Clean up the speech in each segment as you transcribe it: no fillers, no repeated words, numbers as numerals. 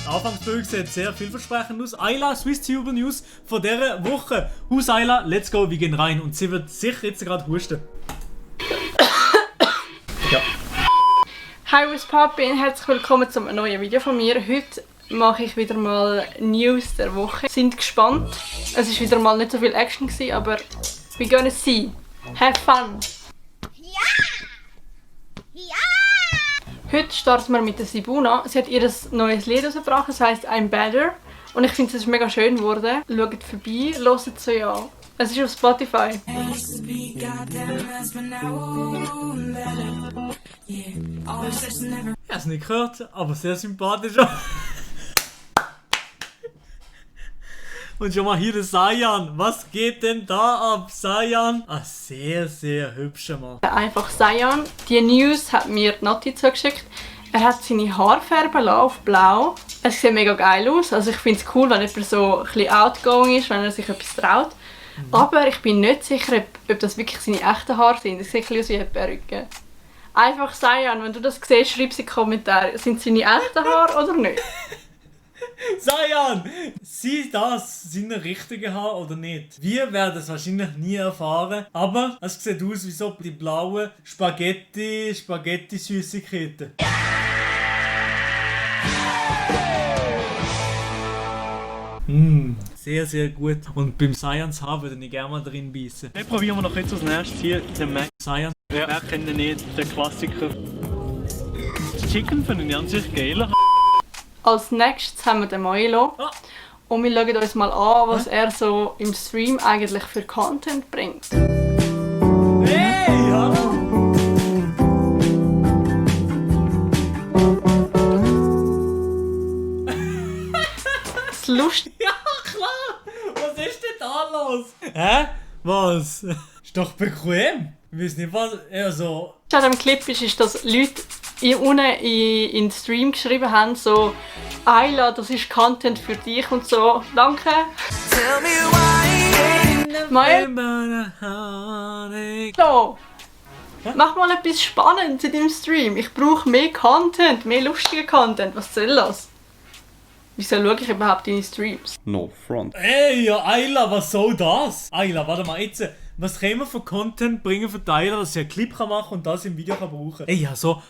Anfangsbild sieht sehr vielversprechend aus. Ayla, SwissTuber News von dieser Woche. Haus Ayla, let's go, wir gehen rein. Und sie wird sicher jetzt gerade husten. Ja. Hi, was Papi, herzlich willkommen zum neuen Video von mir. Heute mache ich wieder mal News der Woche. Sind gespannt. Es war wieder mal nicht so viel Action, aber we're gonna see. Have fun! Heute starten wir mit der Sibuna. Sie hat ihr neues Lied rausgebracht, das heisst I'm Better. Und ich finde, es ist mega schön geworden. Schaut vorbei, hört es so an. Es ist auf Spotify. Ich habe es nicht gehört, aber sehr sympathisch. Und schon mal hier der Sayan. Was geht denn da ab, Sayan? Ein sehr, sehr hübscher Mann. Einfach Sayan. Die News hat mir Nati zugeschickt. Er hat seine Haare färben lassen auf blau. Es sieht mega geil aus. Also ich finde es cool, wenn jemand so ein bisschen outgoing ist, wenn er sich etwas traut. Aber ich bin nicht sicher, ob das wirklich seine echten Haare sind. Das sieht ein bisschen aus wie eine Perücke. Einfach Sayan, wenn du das siehst, schreib es in die Kommentare. Sind es seine echten Haare oder nicht? Sayan! Sind das seine richtigen Haare oder nicht? Wir werden es wahrscheinlich nie erfahren, aber es sieht aus wie so die blauen Spaghetti-Süßigkeiten. Sehr, sehr gut. Und beim Sayans Haar würde ich gerne mal drin beißen. Dann probieren wir noch jetzt als nächstes hier den Mac. Sayans. Ja. Wer kennt ihn nicht? Der Klassiker. Das Chicken finde ich an sich geil. Als nächstes haben wir den Milo. Und wir schauen uns mal an, was er so im Stream eigentlich für Content bringt. Hey, hallo! Das Lust. Ja, klar! Was ist denn da los? Hä? Was? Ist doch bequem. Ich weiß nicht, was. Also. Was an dem Clip ist, dass Leute unten in den Stream geschrieben haben, so «Ayla, das ist Content für dich» und so. Danke. So. Mach mal etwas Spannendes in deinem Stream. Ich brauche mehr Content, mehr lustigen Content. Was soll das? Wieso schaue ich überhaupt deine Streams? No front. Ey, ja, Ayla, was soll das? Ayla, warte mal, jetzt. Was können wir für Content bringen für Ayla, dass sie einen Clip machen kann und das im Video kann brauchen? Ey, ja, so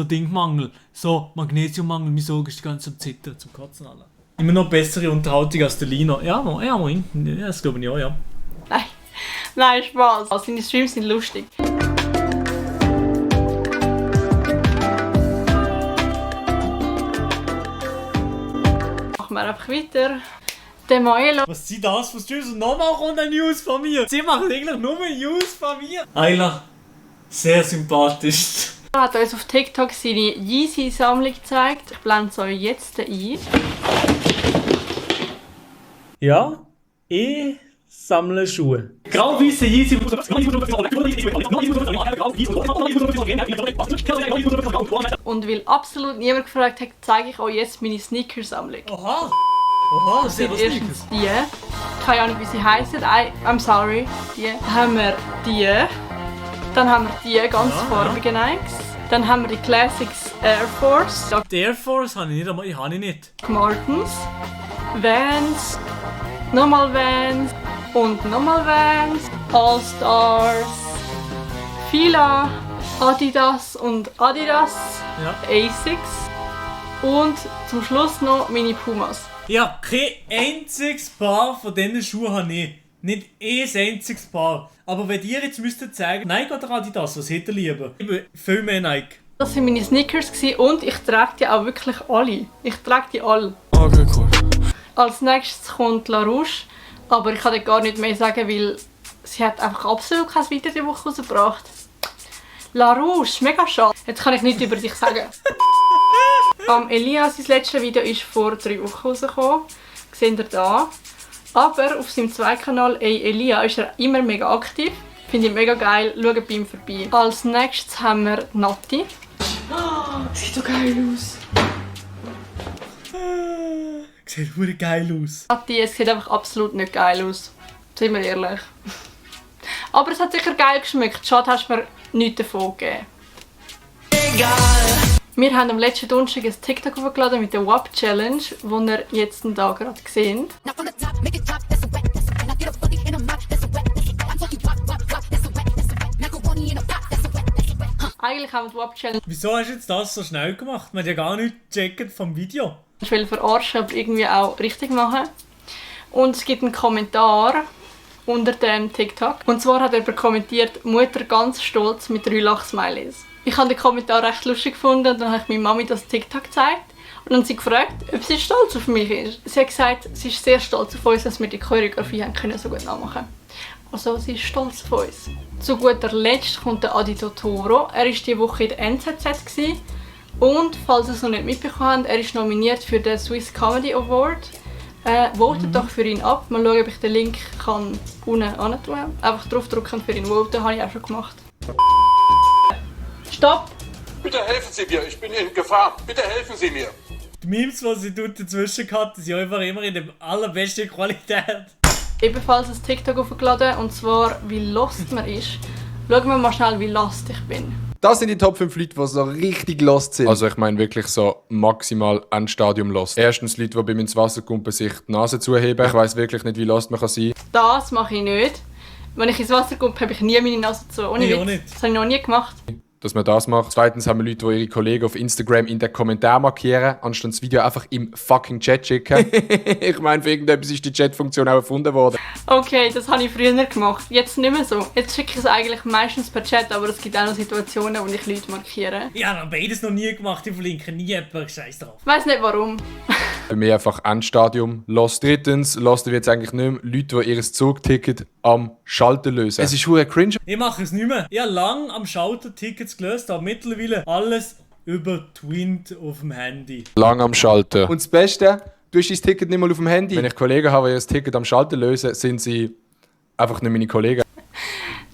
Dingmangel. So Magnesiummangel, mein Auge ist die ganze Zeit zittern zum Kotzen alle. Immer noch bessere Unterhaltung als der Lino. Ja, moin. Ja, das glaube ich auch, ja. Nein, Spaß. Also, deine Streams sind lustig. Machen wir einfach weiter. Der Milo. Was sind das für Streams? Und nochmal kommt eine News von mir. Sie machen eigentlich nur News von mir. Ayla, sehr sympathisch. Er hat uns auf TikTok seine Yeezy-Sammlung gezeigt. Ich blende es euch jetzt ein. Ja, ich sammle Schuhe. Grau-weiße Yeezy. Und weil absolut niemand gefragt hat, zeige ich euch jetzt meine Sneakersammlung. Oha, das sind erstens die. Keine Ahnung, wie sie heißen. I'm sorry. Die. Dann haben wir die. Dann haben wir die ganz farbigen Nikes. Dann haben wir die Classics Air Force. Die Air Force habe ich nicht, aber ich habe nicht. Martens. Vans. Nochmal Vans. Und nochmal Vans. All Stars. Fila. Adidas und Adidas. Ja. Asics. Und zum Schluss noch meine Pumas. Ja, kein einziges Paar von diesen Schuhen habe ich. Nicht ein einziges Paar. Aber wenn ihr jetzt müsstet sagen, Nike oder Adidas, was hättet ihr lieber? Ich will viel mehr Nike. Das waren meine Sneakers und ich trage die auch wirklich alle. Ich trage die alle. Okay, cool. Als nächstes kommt La Rouge. Aber ich kann dir gar nicht mehr sagen, weil sie hat einfach absolut kein Video diese Woche rausgebracht. La Rouge, mega schade. Jetzt kann ich nichts über dich sagen. Elias, sein letztes Video ist vor 3 Wochen rausgekommen. Seht ihr da. Aber auf seinem zweiten Kanal Elia ist er immer mega aktiv. Finde ich mega geil. Schaut bei ihm vorbei. Als nächstes haben wir Nati. Sieht so geil aus. Sieht verdammt geil aus. Nati, es sieht einfach absolut nicht geil aus. Sind wir ehrlich. Aber es hat sicher geil geschmeckt. Schade, hast du mir nichts davon gegeben. Wir haben am letzten Donnerstag ein TikTok hochgeladen mit der WAP Challenge, die ihr jetzt da gerade seht. Eigentlich haben wir die WAP Challenge Wieso hast du jetzt das so schnell gemacht? Man hat ja gar nicht gecheckt vom Video. verarschen, aber irgendwie auch richtig machen. Und es gibt einen Kommentar unter dem TikTok. Und zwar hat jemand kommentiert, Mutter ganz stolz mit 3 Lachsmileys. Ich habe den Kommentar recht lustig gefunden und dann habe ich meiner Mami das TikTok gezeigt. Und dann hat sie gefragt, ob sie stolz auf mich ist. Sie hat gesagt, sie ist sehr stolz auf uns, dass wir die Choreografie haben können so gut nachmachen. Also sie ist stolz auf uns. Zu guter Letzt kommt der Adi Totoro. Er war diese Woche in der NZZ gewesen. Und falls ihr es noch nicht mitbekommen habt, er ist nominiert für den Swiss Comedy Award. Votet doch für ihn ab. Mal schauen, ob ich den Link kann unten hin tun. Einfach draufdrücken und für ihn voten, habe ich auch schon gemacht. Stopp! Bitte helfen Sie mir, ich bin in Gefahr. Bitte helfen Sie mir. Die Memes, die sie dort dazwischen hatten, sind einfach immer in der allerbesten Qualität. Ebenfalls ein TikTok aufgeladen, und zwar wie lost man ist. Schauen wir mal schnell, wie lost ich bin. Das sind die Top 5 Leute, die so richtig lost sind. Also ich meine wirklich so maximal Endstadium lost. Erstens Leute, die bei mir ins Wasser kumpen, sich die Nase zuheben. Ich weiss wirklich nicht, wie lost man kann sein. Das mache ich nicht. Wenn ich ins Wasser komme, habe ich nie meine Nase zu. Ohne Ich Witz. auch nicht. Das habe ich noch nie gemacht. Dass man das macht. Zweitens haben wir Leute, die ihre Kollegen auf Instagram in den Kommentaren markieren, anstatt das Video einfach im fucking Chat schicken. Ich meine, für irgendetwas ist die Chat-Funktion auch erfunden worden. Okay, das habe ich früher gemacht. Jetzt nicht mehr so. Jetzt schicke ich es eigentlich meistens per Chat, aber es gibt auch noch Situationen, wo ich Leute markiere. Ich habe beides noch nie gemacht, ich verlinke nie jemanden, scheiß drauf. Ich weiss nicht warum. Bei mir einfach Endstadium lost. Drittens lost wir jetzt eigentlich nicht mehr Leute, die ihr Zugticket am Schalter lösen. Es ist hure cringe. Ich mache es nicht mehr. Ich habe lange am Schalter Tickets gelöst, aber mittlerweile alles über Twint auf dem Handy. Lang am Schalter. Und das Beste, du hast dein Ticket nicht mal auf dem Handy. Wenn ich Kollegen habe, die ihr Ticket am Schalter lösen, sind sie einfach nicht meine Kollegen.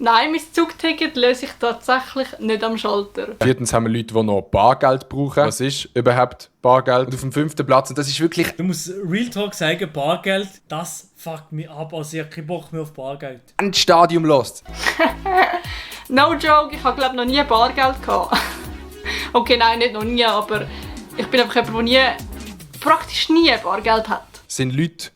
Nein, mein Zugticket löse ich tatsächlich nicht am Schalter. Viertens haben wir Leute, die noch Bargeld brauchen. Was ist überhaupt Bargeld? Und auf dem 5. Platz, und das ist wirklich... Du musst Real Talk sagen, Bargeld, das fuckt mich ab. Also ich habe keinen Bock mehr auf Bargeld. Endstadium lost. No joke, ich habe glaube noch nie Bargeld gehabt. Okay, nein, nicht noch nie, aber ich bin einfach jemand, der praktisch nie Bargeld hat. Sind Leute,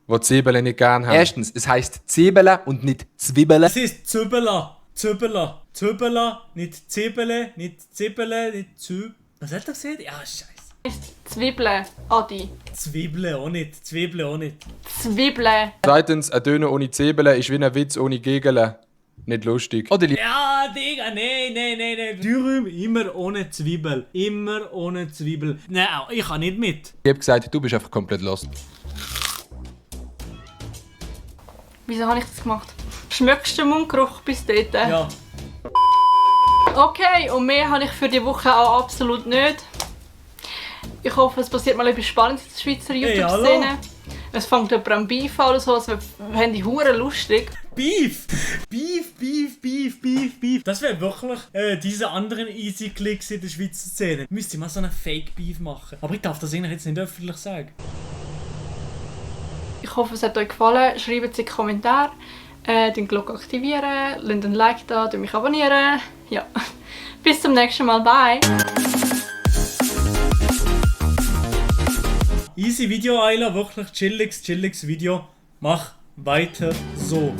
die Zwiebeln nicht gerne haben. Erstens, es heisst Zwiebeln und nicht Zwiebeln. Das ist Zwiebela. Zwiebela. Zwiebela, nicht Zwiebele, nicht Zwiebele, nicht Zwiebele. Was hat er gesagt? Ja, scheiße. Ist Zwiebeln, Adi. Zwiebeln auch nicht. Zwiebeln auch nicht. Zwiebeln. Zweitens, ein Döner ohne Zwiebeln ist wie ein Witz ohne Gegele. Nicht lustig. Oder Ja, Digga, nein. Dürüm immer ohne Zwiebel. Immer ohne Zwiebel. Nein, ich kann nicht mit. ich habe gesagt, du bist einfach komplett lost. Wieso habe ich das gemacht? Schmeckst du den Mundgeruch bis dort? Ja. Okay, und mehr habe ich für die Woche auch absolut nicht. Ich hoffe, es passiert mal etwas Spannendes in der Schweizer YouTube-Szene. Es fängt jemand an Beef an oder so, also fände ich hure lustig. Beef. Das wäre wirklich diese anderen Easy Clicks in der Schweizer Szene. Müsste ich mal so einen Fake Beef machen. Aber ich darf das eigentlich jetzt nicht öffentlich sagen. Ich hoffe, es hat euch gefallen. Schreibt es in die Kommentare. Die Glocke aktivieren, lasst ein Like da, mich abonnieren. Ja. Bis zum nächsten Mal. Bye! Easy Video, Ayla. Wirklich chilliges Video. Mach weiter so.